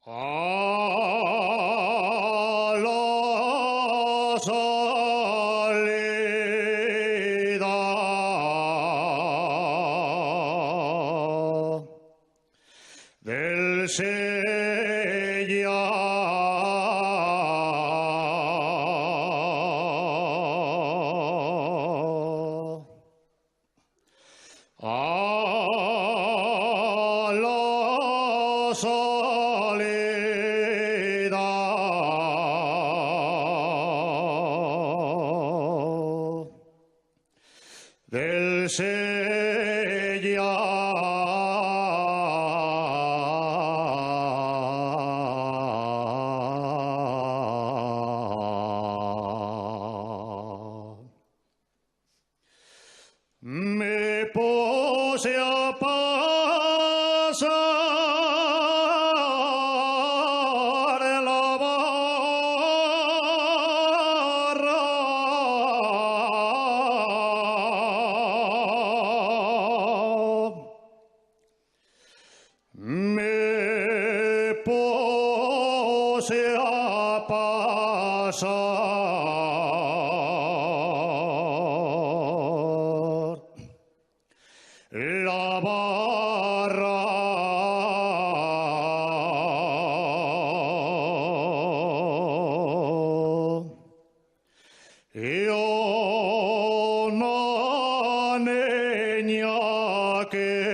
A la salida del Sellar. A la salida del Sellar. Me puse a pasar la barra me puse a pasar la barra. Yo una niña que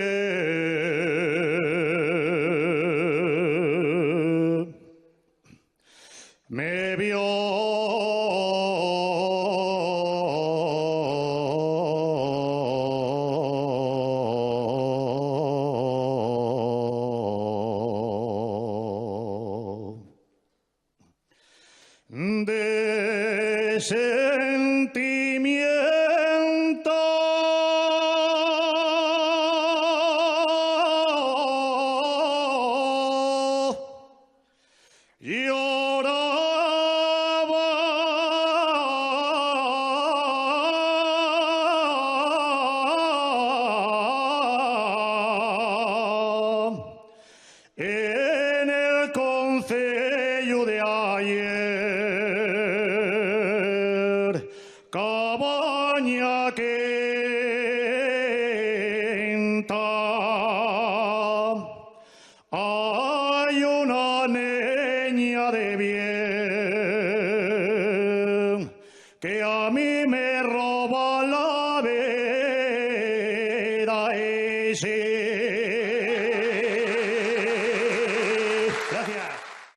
me vio de sentimiento lloraba en el concello de ayer.